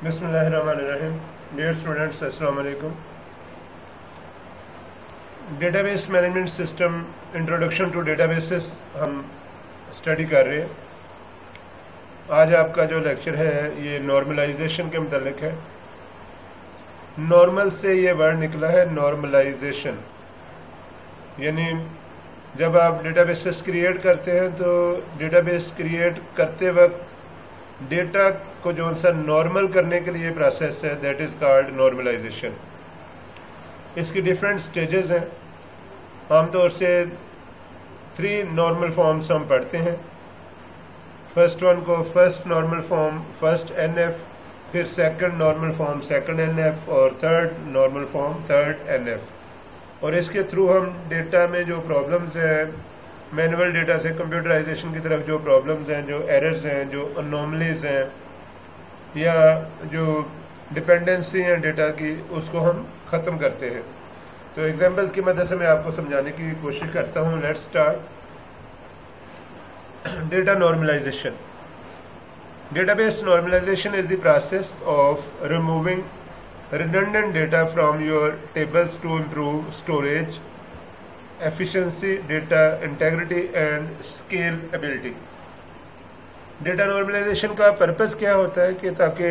बिस्मिल्लाहिर्रहमानिर्रहीम। Dear students, अस्सलाम वालेकुम। Database management system introduction to databases हम स्टडी कर रहे हैं। आज आपका जो लेक्चर है ये नॉर्मलाइजेशन के मुतालिक है। नॉर्मल से ये वर्ड निकला है नॉर्मलाइजेशन, यानी जब आप डेटाबेसेस क्रिएट करते हैं तो डेटाबेस क्रिएट करते वक्त डेटा को जो सा नॉर्मल करने के लिए प्रोसेस है, दैट इज़ कॉल्ड नॉर्मलाइजेशन। इसकी डिफरेंट स्टेजेस हैं। आमतौर से 3 नॉर्मल फॉर्म्स हम पढ़ते हैं। फर्स्ट वन को first normal form first NF, फिर second normal form second NF और third normal form third NF। और इसके थ्रू हम डेटा में जो प्रॉब्लम्स हैं, मैनुअल डेटा से कंप्यूटराइजेशन की तरफ जो प्रॉब्लम्स हैं, जो एरर्स हैं, जो अनोमलीज हैं या जो डिपेंडेंसी है डेटा की, उसको हम ख़त्म करते हैं। तो एग्जांपल्स की मदद से मैं आपको समझाने की कोशिश करता हूँ। Let's start. Data normalisation. Database normalisation is the process of removing redundant data from your tables to improve storage, efficiency, data integrity and scalability। Data normalisation का पर्पस क्या होता है कि ताकि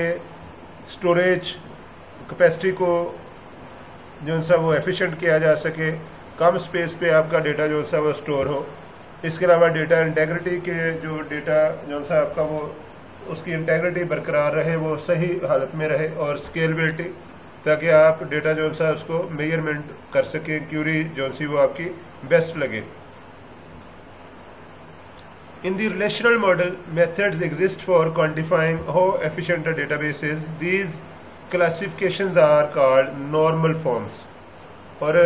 स्टोरेज कैपेसिटी को जो सा वो एफिशिएंट किया जा सके, कम स्पेस पे आपका डेटा जो सा वो स्टोर हो। इसके अलावा डेटा इंटेग्रिटी के जो डेटा जो सा आपका वो उसकी इंटेग्रिटी बरकरार रहे, वो सही हालत में रहे, और स्केलेबिलिटी ताकि आप डेटा जो सा उसको मेजरमेंट कर सके, क्यूरी जो सी वो आपकी बेस्ट लगे। In the relational model, methods exist for quantifying how efficient a database is. These classifications are called normal forms। और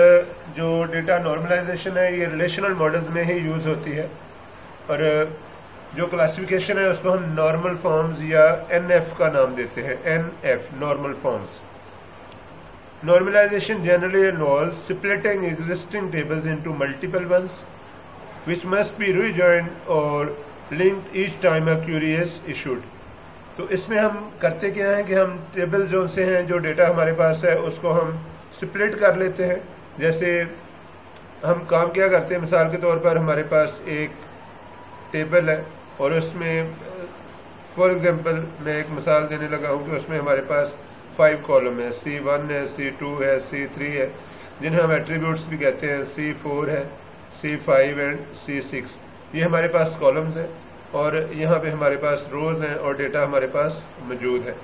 जो डेटा नॉर्मलाइजेशन है ये रिलेशनल मॉडल्स में ही यूज़ होती है, और जो क्लासिफिकेशन है उसको हम नॉर्मल फॉर्म्स या NF का नाम देते हैं। NF normal forms. Normalization generally involves splitting existing tables into multiple ones, which must be rejoined or linked each time a query is issued। तो इसमें हम करते क्या है कि हम टेबल जो से हैं, जो डेटा हमारे पास है, उसको हम स्प्लिट कर लेते हैं। जैसे हम काम क्या करते हैं, मिसाल के तौर पर हमारे पास एक टेबल है और उसमें फॉर एग्जांपल मैं एक मिसाल देने लगा हूँ कि उसमें हमारे पास 5 कॉलम है, C1 है, C2 है, C3 है, जिन्हें हम एट्रीब्यूट्स भी कहते हैं, C4 है, C5 एंड C6। ये हमारे पास कॉलम्स हैं और यहाँ पे हमारे पास रोज हैं और डेटा हमारे पास मौजूद है।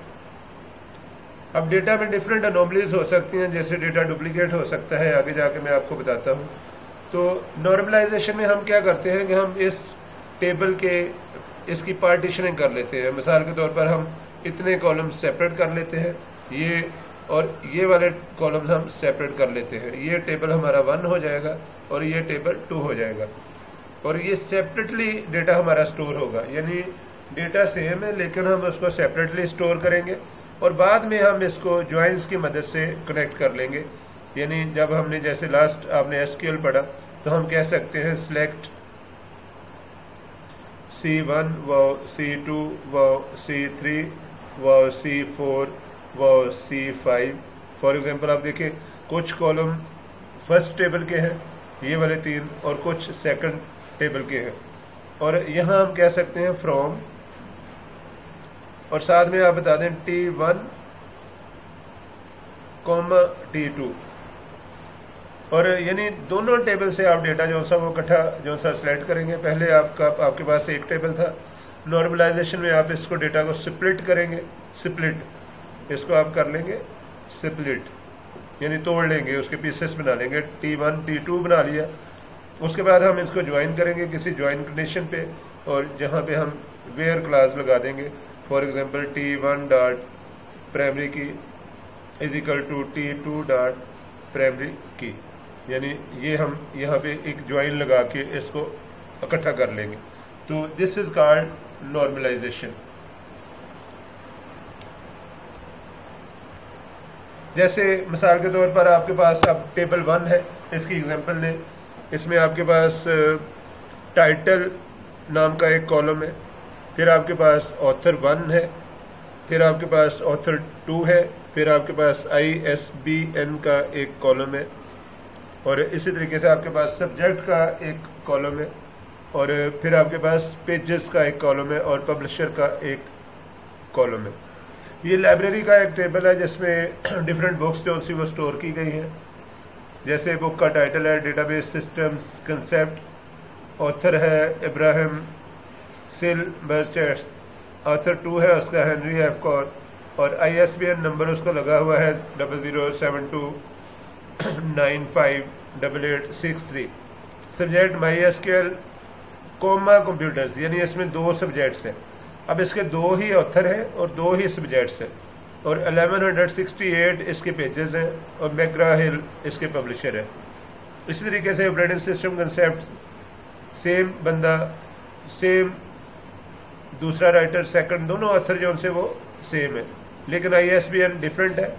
अब डेटा में डिफरेंट अनोमलीज हो सकती हैं, जैसे डेटा डुप्लीकेट हो सकता है, आगे जाके मैं आपको बताता हूँ। तो नॉर्मलाइजेशन में हम क्या करते हैं कि हम इस टेबल के इसकी पार्टीशनिंग कर लेते हैं। मिसाल के तौर पर हम इतने कॉलम्स सेपरेट कर लेते हैं, ये और ये वाले कॉलम्स हम सेपरेट कर लेते हैं। ये टेबल हमारा 1 हो जाएगा और ये टेबल 2 हो जाएगा, और ये सेपरेटली डेटा हमारा स्टोर होगा। यानी डेटा सेम है लेकिन हम उसको सेपरेटली स्टोर करेंगे और बाद में हम इसको ज्वाइंस की मदद से कनेक्ट कर लेंगे। यानी जब हमने जैसे लास्ट आपने SQL पढ़ा तो हम कह सकते हैं सिलेक्ट C1 व C2 व C3 व C4 व C5। फॉर एग्जांपल आप देखिए कुछ कॉलम फर्स्ट टेबल के हैं, ये वाले 3, और कुछ सेकंड टेबल के हैं। और यहाँ हम कह सकते हैं फ्रॉम, और साथ में आप बता दें T1, T2। और यानी दोनों टेबल से आप डेटा जो सा वो इकट्ठा जो सा सिलेक्ट करेंगे। पहले आपके पास एक टेबल था, नॉर्मलाइजेशन में आप इसको डेटा को स्प्लिट करेंगे। स्प्लिट इसको आप कर लेंगे स्प्लिट, यानी तोड़ लेंगे, उसके पीसेस बना लेंगे। T1 T2 बना लिया, उसके बाद हम इसको ज्वाइन करेंगे किसी ज्वाइन कंडीशन पे, और जहाँ पे हम वेयर क्लास लगा देंगे। For example T1 dot primary की is equal to T2 dot primary की, यानी ये हम यहाँ पे एक ज्वाइन लगा के इसको इकट्ठा कर लेंगे। तो दिस इज कॉल्ड नॉर्मलाइजेशन। जैसे मिसाल के तौर पर आपके पास अब टेबल 1 है, इसकी एग्जांपल लें। इसमें आपके पास टाइटल नाम का एक कॉलम है, फिर आपके पास ऑथर 1 है, फिर आपके पास ऑथर 2 है, फिर आपके पास ISBN का एक कॉलम है, और इसी तरीके से आपके पास सब्जेक्ट का एक कॉलम है, और फिर आपके पास पेजेस का एक कॉलम है और पब्लिशर का एक कॉलम है। ये लाइब्रेरी का एक टेबल है जिसमें डिफरेंट बुक्स जो सी वो स्टोर की गई हैं। जैसे बुक का टाइटल है डेटाबेस सिस्टम्स कंसेप्ट, ऑथर है इब्राहिम सिलबर्स्टेट, ऑथर 2 है उसका हेनरी एफ कॉर, और ISBN नंबर उसका लगा हुआ है 0072958863। सब्जेक्ट MySQL कोमा कंप्यूटर्स, यानी इसमें 2 सब्जेक्ट्स हैं। अब इसके 2 ही ऑथर हैं और 2 ही सब्जेक्ट्स हैं, और 1168 इसके पेजेस हैं, और मैकग्रा हिल इसके पब्लिशर है। इसी तरीके से ऑपरेटिंग सिस्टम कंसेप्ट सेम बंदा, सेम दूसरा राइटर, सेकंड, दोनों ऑथर जो उनसे वो सेम है, लेकिन ISBN डिफरेंट है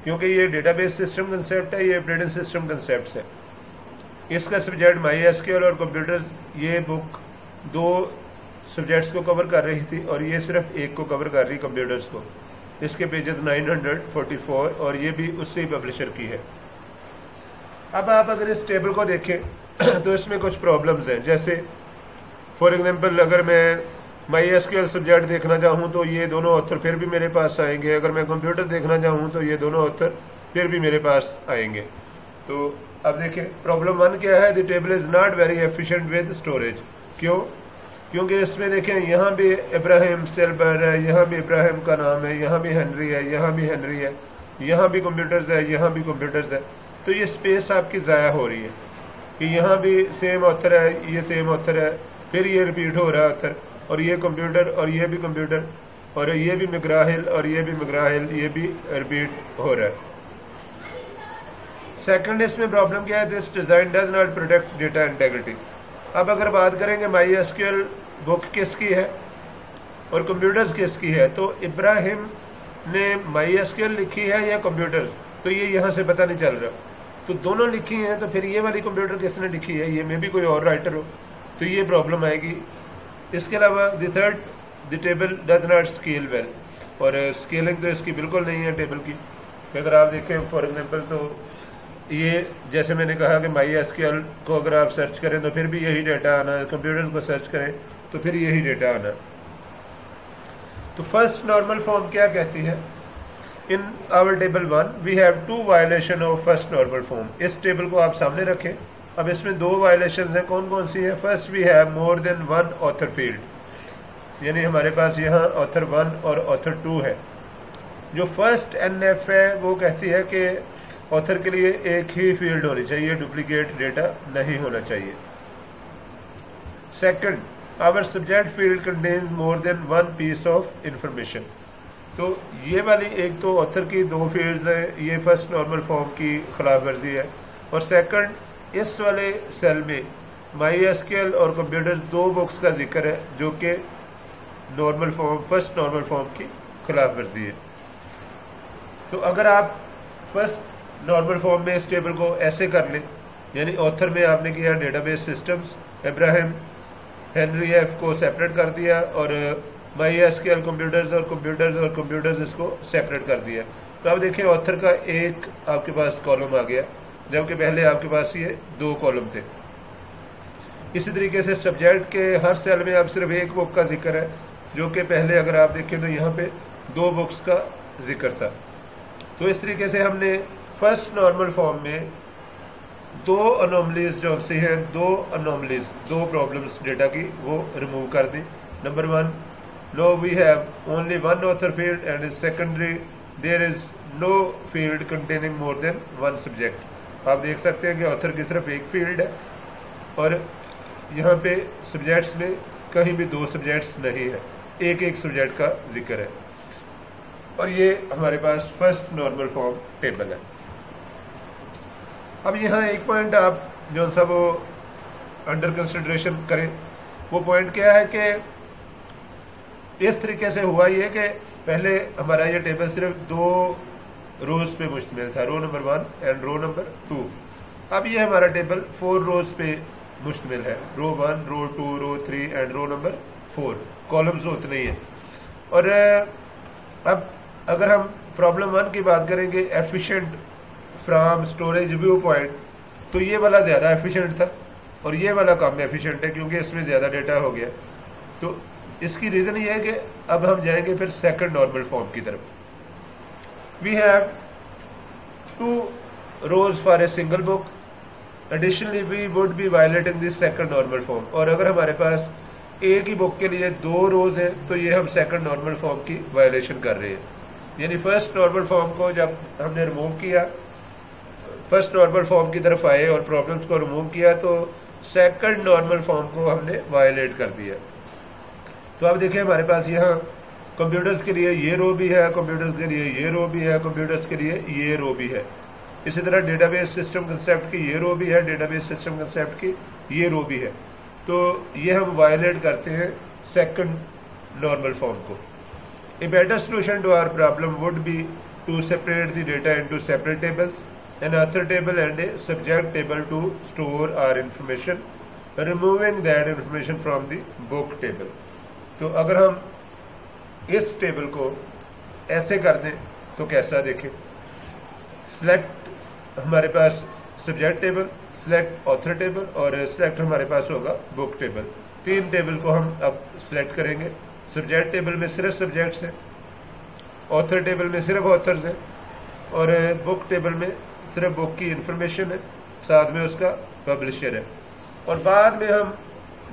क्योंकि ये डेटाबेस सिस्टम कंसेप्ट है, ये ऑपरेटिंग सिस्टम कंसेप्ट है। इसका सब्जेक्ट MySQL और कंप्यूटर, ये बुक 2 सब्जेक्ट्स को कवर कर रही थी और ये सिर्फ एक को कवर कर रही, कंप्यूटर्स को। इसके पेजेस 944, और ये भी उससे ही पब्लिशर की है। अब आप अगर इस टेबल को देखें तो इसमें कुछ प्रॉब्लम्स हैं। जैसे फॉर एग्जांपल अगर मैं MySQL सब्जेक्ट देखना चाहूँ तो ये दोनों ऑथर फिर भी मेरे पास आएंगे, अगर मैं कंप्यूटर देखना चाहूँ तो ये दोनों ऑथर फिर भी मेरे पास आएंगे। तो अब देखें प्रॉब्लम 1 क्या है, the table is not very efficient with storage. क्यों? क्योंकि इसमें देखें यहाँ भी इब्राहिम सेलबर है, यहाँ भी इब्राहिम का नाम है, यहाँ भी हेनरी है, यहाँ भी हेनरी है, यहाँ भी कंप्यूटर्स है, यहाँ भी कंप्यूटर्स है। तो ये स्पेस आपकी ज़ाया हो रही है कि यहाँ भी सेम ऑथर है, ये सेम ऑथर है, फिर ये रिपीट हो रहा है ऑथर, और ये कंप्यूटर, और ये भी कंप्यूटर, और ये भी मैकग्रा हिल, और ये भी मैकग्रा हिल, ये भी रिपीट हो रहा है। सेकंड इसमें प्रॉब्लम क्या है, this design does not protect data integrity. अब अगर बात करेंगे MySQL बुक किसकी है और कंप्यूटर्स किसकी है, तो इब्राहिम ने MySQL लिखी है या कंप्यूटर, तो ये यहाँ से पता नहीं चल रहा। तो दोनों लिखी हैं, तो फिर ये वाली कंप्यूटर किसने लिखी है, ये में भी कोई और राइटर हो, तो ये प्रॉब्लम आएगी। इसके अलावा the third, the table does not scale well, और स्केलिंग तो इसकी बिल्कुल नहीं है टेबल की। अगर आप देखें फॉर एग्जांपल, तो ये जैसे मैंने कहा कि MySQL को अगर आप सर्च करें तो फिर भी यही डाटा आना है, कंप्यूटर को सर्च करें तो फिर यही डाटा आना। तो फर्स्ट नॉर्मल फॉर्म क्या कहती है, in our table 1 we have 2 violation of first normal form. इस टेबल को आप सामने रखें। अब इसमें 2 वायलेशन हैं, कौन कौन सी है। First we have more than 1 author field, यानी हमारे पास यहाँ ऑथर 1 और ऑथर 2 है। जो फर्स्ट NF है वो कहती है कि ऑथर के लिए एक ही फील्ड होनी चाहिए, डुप्लीकेट डेटा नहीं होना चाहिए। Second, our subject field contains more than 1 piece of information. तो ये वाली एक तो ऑथर की 2 फील्ड्स हैं, ये फर्स्ट नॉर्मल फॉर्म की खिलाफ वर्जी है। और सेकंड, इस वाले सेल में MySQL और कंप्यूटर 2 बुक्स का जिक्र है जो कि normal form, first normal form की खिलाफ वर्जी है। तो अगर आप फर्स्ट नॉर्मल फॉर्म में इस टेबल को ऐसे कर लें, यानी ऑथर में आपने किया database systems, Ibrahim Henry F को सेपरेट कर दिया, और MySQL कंप्यूटर्स और कंप्यूटर्स इसको सेपरेट कर दिया। तो अब देखिए ऑथर का एक आपके पास कॉलम आ गया, जबकि पहले आपके पास ये 2 कॉलम थे। इसी तरीके से सब्जेक्ट के हर सेल में अब सिर्फ एक बुक का जिक्र है, जो कि पहले अगर आप देखें तो यहाँ पे 2 बुक्स का जिक्र था। तो इस तरीके से हमने फर्स्ट नॉर्मल फॉर्म में 2 अनोमलीज जो सी हैं, 2 प्रॉब्लम्स डेटा की वो रिमूव कर दी। Number 1, no we have only 1 author field, and secondary there is no field containing more than 1 subject. आप देख सकते हैं कि ऑथर की सिर्फ एक फील्ड है, और यहाँ पे सब्जेक्ट्स में कहीं भी 2 सब्जेक्ट्स नहीं है, एक सब्जेक्ट का जिक्र है। और ये हमारे पास फर्स्ट नॉर्मल फॉर्म टेबल है। अब यहाँ एक पॉइंट आप जो सा वो अंडर कंसिडरेशन करें, वो पॉइंट क्या है कि इस तरीके से हुआ ये कि पहले हमारा ये टेबल सिर्फ 2 रोज पे मुश्तमिल था, row number 1 and row number 2। अब ये हमारा टेबल 4 रोज पे मुश्तमिल है, रो 1, रो 2, रो 3 एंड रो नंबर 4। कॉलम्स उतने ही हैं, और अब अगर हम प्रॉब्लम 1 की बात करेंगे, efficient from storage view point, तो ये वाला ज़्यादा एफिशिएंट था और ये वाला कम एफिशिएंट है क्योंकि इसमें ज़्यादा डेटा हो गया। तो इसकी रीज़न ये है कि अब हम जाएंगे फिर सेकंड नॉर्मल फॉर्म की तरफ। We have 2 rows for a single book, additionally we would be violating this second normal form. और अगर हमारे पास एक ही बुक के लिए 2 रोज है तो ये हम सेकंड नॉर्मल फॉर्म की वायलेशन कर रहे हैं। यानी फर्स्ट नॉर्मल फॉर्म को जब हमने रिमूव किया, फर्स्ट नॉर्मल फॉर्म की तरफ आए और प्रॉब्लम्स को रिमूव किया, तो सेकंड नॉर्मल फॉर्म को हमने वायलेट कर दिया। तो अब देखिए हमारे पास यहाँ कंप्यूटर्स के लिए ये रो भी है, कंप्यूटर्स के लिए ये रो भी है, कंप्यूटर्स के लिए ये रो भी है। इसी तरह डेटाबेस सिस्टम कंसेप्ट की ये रो भी है, डेटाबेस सिस्टम कंसेप्ट की ये रो भी है। तो ये हम वायलेट करते हैं सेकंड नॉर्मल फॉर्म को। A better solution to our problem would be to separate the data into separate tables, an author table and a subject table to store our information, removing that information from the book table. तो अगर हम इस table को ऐसे कर दें तो कैसा देखें, सिलेक्ट हमारे पास subject table, select author table और सिलेक्ट हमारे पास होगा बुक टेबल। 3 टेबल को हम अब सिलेक्ट करेंगे। सब्जेक्ट टेबल में सिर्फ सब्जेक्ट्स हैं, ऑथर टेबल में सिर्फ ऑथर्स हैं और बुक टेबल में सिर्फ बुक की इंफॉर्मेशन है, साथ में उसका पब्लिशर है। और बाद में हम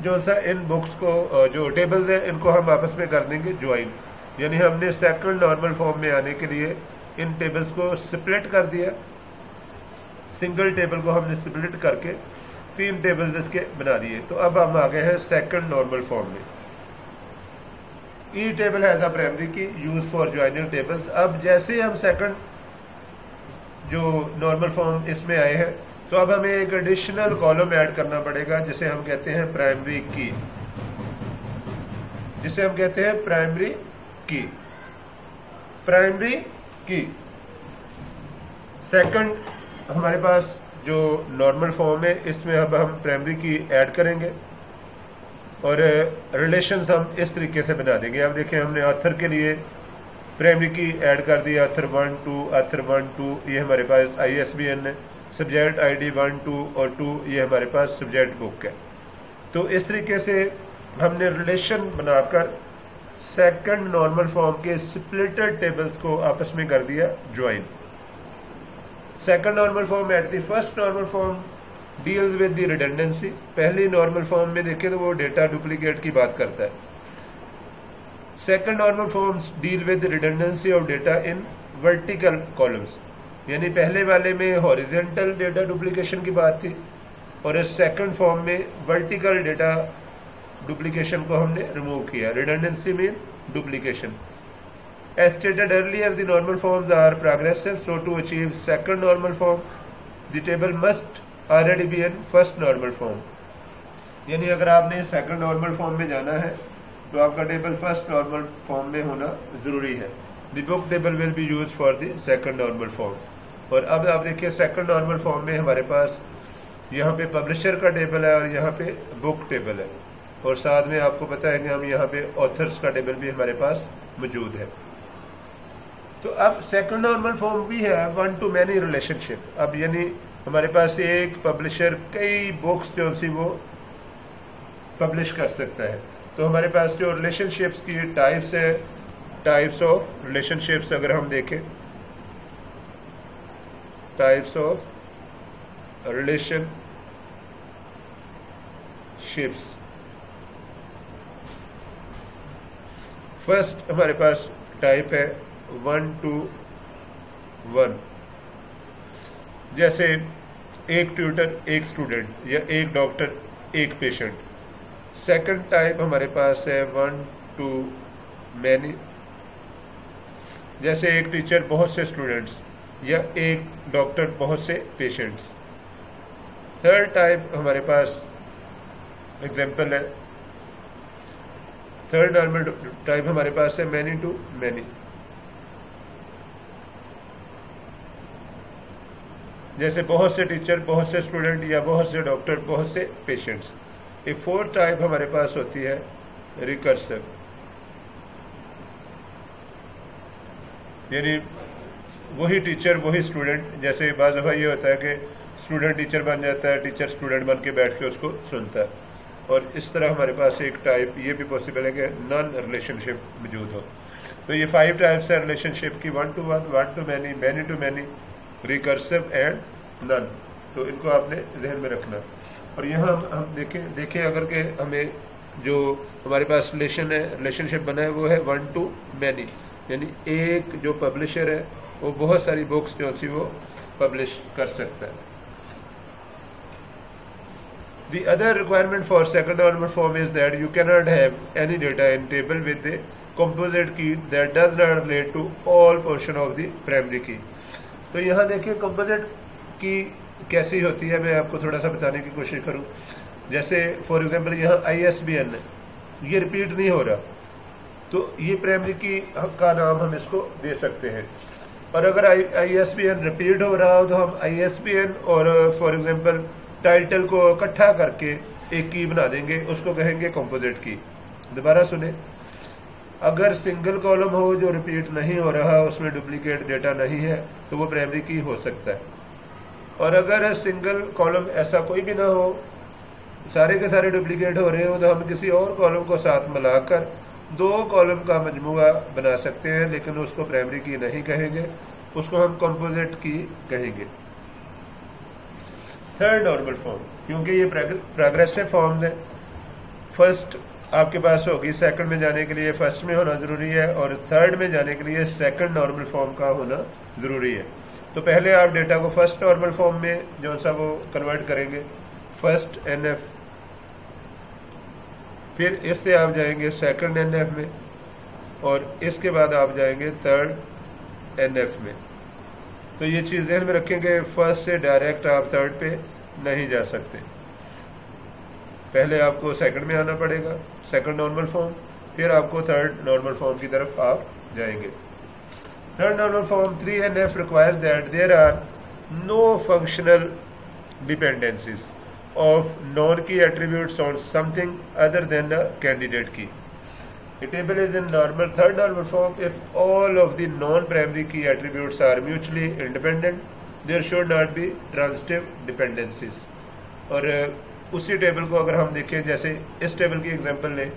जो सा इन बुक्स को जो टेबल्स हैं इनको हम आपस में कर देंगे ज्वाइन। यानी हमने सेकंड नॉर्मल फॉर्म में आने के लिए इन टेबल्स को स्प्लिट कर दिया, सिंगल टेबल को हमने स्प्लिट करके 3 टेबल्स इसके बना दिए। तो अब हम आ गए हैं सेकंड नॉर्मल फॉर्म में। ई टेबल हैज अ प्राइमरी की यूज फॉर ज्वाइनिंग टेबल्स। अब जैसे हम सेकंड जो नॉर्मल फॉर्म इसमें आए हैं तो अब हमें एक एडिशनल कॉलम ऐड करना पड़ेगा जिसे हम कहते हैं प्राइमरी की, जिसे हम कहते हैं प्राइमरी की। प्राइमरी की सेकंड हमारे पास जो नॉर्मल फॉर्म है इसमें अब हम प्राइमरी की ऐड करेंगे और रिलेशंस हम इस तरीके से बना देंगे। अब देखिए हमने ऑथर के लिए प्राइमरी की ऐड कर दी, ऑथर 1 2 ऑथर 1 2, ये हमारे पास ISBN है। सब्जेक्ट ID 1 2 और 2 ये हमारे पास सब्जेक्ट बुक है। तो इस तरीके से हमने रिलेशन बनाकर सेकंड नॉर्मल फॉर्म के स्प्लिटेड टेबल्स को आपस में कर दिया join. Second normal form at the first normal form deals with the redundancy. पहली नॉर्मल फॉर्म में देखें तो वो डेटा डुप्लीकेट की बात करता है। Second normal forms deal with redundancy of data in vertical columns. यानी पहले वाले में हॉरिजॉन्टल डेटा डुप्लीकेशन की बात थी और इस सेकंड फॉर्म में वर्टिकल डेटा डुप्लीकेशन को हमने रिमूव किया। Redundancy mean duplication. As stated earlier, the normal forms are progressive, so to achieve second normal form, the table must already be in first normal form. यानी अगर आपने second normal form में जाना है तो आपका टेबल फर्स्ट नॉर्मल फॉर्म में होना जरूरी है। The book table will be used for the second normal form. और अब आप देखिए सेकंड नॉर्मल फॉर्म में हमारे पास यहाँ पे पब्लिशर का टेबल है और यहाँ पे बुक टेबल है और साथ में आपको पता है कि हम यहाँ पे ऑथर्स का टेबल भी हमारे पास मौजूद है। तो अब सेकंड नॉर्मल फॉर्म भी है 1 to many रिलेशनशिप। अब यानी हमारे पास एक पब्लिशर कई बुक्स जो सी वो पब्लिश कर सकता है। तो हमारे पास जो रिलेशनशिप्स की टाइप्स है, टाइप्स ऑफ रिलेशनशिप्स अगर हम देखें, टाइप्स ऑफ रिलेशनशिप्स, फर्स्ट हमारे पास टाइप है 1 to 1। जैसे एक ट्यूटर एक स्टूडेंट या एक डॉक्टर एक पेशेंट। सेकंड टाइप हमारे पास है 1 to many, जैसे एक टीचर बहुत से स्टूडेंट्स या एक डॉक्टर बहुत से पेशेंट्स। थर्ड टाइप हमारे पास एग्जाम्पल है, थर्ड नॉर्मल टाइप हमारे पास है मैनी टू मैनी, जैसे बहुत से टीचर बहुत से स्टूडेंट या बहुत से डॉक्टर बहुत से पेशेंट्स। एक फोर्थ टाइप हमारे पास होती है रिकर्सिव। यानी वही टीचर वही स्टूडेंट। जैसे बाज़ दफ़ा ये होता है कि स्टूडेंट टीचर बन जाता है, टीचर स्टूडेंट बन के बैठ के उसको सुनता है, और इस तरह हमारे पास एक टाइप ये भी पॉसिबल है कि नॉन रिलेशनशिप मौजूद हो। तो ये 5 टाइप्स है रिलेशनशिप की, 1 to 1, 1 to many, many to many, recursive and none. तो इनको आपने जहन में रखना। और यहाँ हम देखें अगर के हमें जो हमारे पास रिलेशनशिप बना है वो है 1 to many, यानी एक जो पब्लिशर है वो बहुत सारी बुक्स जो सी वो पब्लिश कर सकता है। The other requirement for second normal form is that you cannot have any data in table with the composite key that does not relate to all portion of the primary key। तो यहाँ देखिए composite key कैसी होती है, मैं आपको थोड़ा सा बताने की कोशिश करूँ। जैसे फॉर एग्जांपल यहाँ ISBN है, ये रिपीट नहीं हो रहा, तो ये प्राइमरी की का नाम हम इसको दे सकते हैं। और अगर ISBN रिपीट हो रहा हो तो हम ISBN और फॉर एग्जांपल टाइटल को इकट्ठा करके एक की बना देंगे, उसको कहेंगे कंपोजिट की। दोबारा सुने, अगर सिंगल कॉलम हो जो रिपीट नहीं हो रहा, उसमें डुप्लीकेट डेटा नहीं है, तो वो प्राइमरी की हो सकता है। और अगर सिंगल कॉलम ऐसा कोई भी ना हो, सारे के सारे डुप्लीकेट हो रहे हो, तो हम किसी और कॉलम को साथ मिलाकर 2 कॉलम का मजमूआ बना सकते हैं, लेकिन उसको प्राइमरी की नहीं कहेंगे, उसको हम कंपोजिट की कहेंगे। थर्ड नॉर्मल फॉर्म, क्योंकि ये प्रोग्रेसिव फॉर्म है, फर्स्ट आपके पास होगी, सेकंड में जाने के लिए फर्स्ट में होना जरूरी है, और थर्ड में जाने के लिए सेकंड नॉर्मल फॉर्म का होना जरूरी है। तो पहले आप डेटा को फर्स्ट नॉर्मल फॉर्म में जो सा वो कन्वर्ट करेंगे, फर्स्ट NF, फिर इससे आप जाएंगे सेकंड NF में, और इसके बाद आप जाएंगे थर्ड NF में। तो ये चीज़ ध्यान में रखेंगे, फर्स्ट से डायरेक्ट आप थर्ड पे नहीं जा सकते, पहले आपको सेकंड में आना पड़ेगा, सेकंड नॉर्मल फॉर्म, फिर आपको थर्ड नॉर्मल फॉर्म की तरफ आप जाएंगे। Third normal form 3NF requires that there are no functional dependencies of non-key attributes on something other than the candidate key. A table is in third normal form if all of the non-primary key attributes are mutually independent. There should not be transitive dependencies. और उसी table को अगर हम देखें, जैसे इस table की example लें,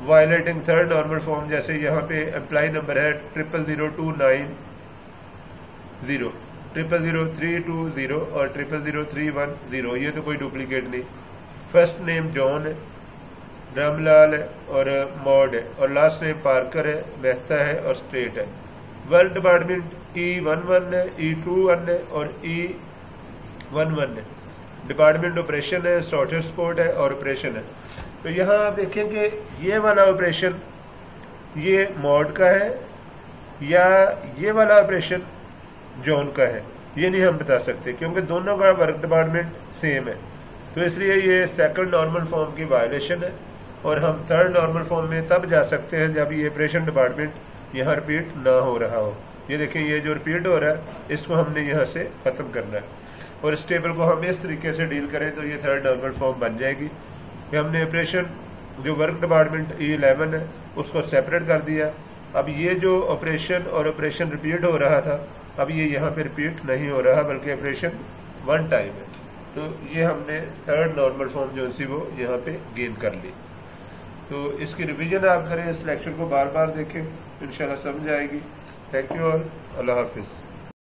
वायलेटिंग थर्ड नॉर्मल फॉर्म, जैसे यहाँ पे एम्प्लॉय नंबर है 000290, 000320 और 000310, ये तो कोई डुप्लीकेट नहीं। फर्स्ट नेम जॉन है, रामलाल है और मॉड है, और लास्ट नेम पार्कर है, मेहता है और स्ट्रेट है। वर्क डिपार्टमेंट E11 है, E21 है और E11 है। डिपार्टमेंट ऑपरेशन है, सॉफ्टवेयर सपोर्ट है और ऑपरेशन है। तो यहाँ आप देखें कि ये वाला ऑपरेशन ये मॉड का है या ये वाला ऑपरेशन जॉन का है, ये नहीं हम बता सकते, क्योंकि दोनों का वर्क डिपार्टमेंट सेम है। तो इसलिए ये सेकंड नॉर्मल फॉर्म की वायलेशन है, और हम थर्ड नॉर्मल फॉर्म में तब जा सकते हैं जब ये ऑपरेशन डिपार्टमेंट यहाँ रिपीट ना हो रहा हो। ये देखें, ये जो रिपीट हो रहा है इसको हमने यहाँ से ख़त्म करना है, और इस टेबल को हम इस तरीके से डील करें तो ये थर्ड नॉर्मल फॉर्म बन जाएगी कि हमने ऑपरेशन जो वर्क डिपार्टमेंट E11 है उसको सेपरेट कर दिया। अब ये जो ऑपरेशन और ऑपरेशन रिपीट हो रहा था, अब ये यहाँ पे रिपीट नहीं हो रहा, बल्कि ऑपरेशन वन टाइम है। तो ये हमने थर्ड नॉर्मल फॉर्म जो सी वो यहाँ पे गेन कर ली। तो इसकी रिवीजन आप करें, इस लेक्चर को बार बार देखें, इंशाल्लाह समझ आएगी। थैंक यू ऑल, अल्लाह हाफिज़।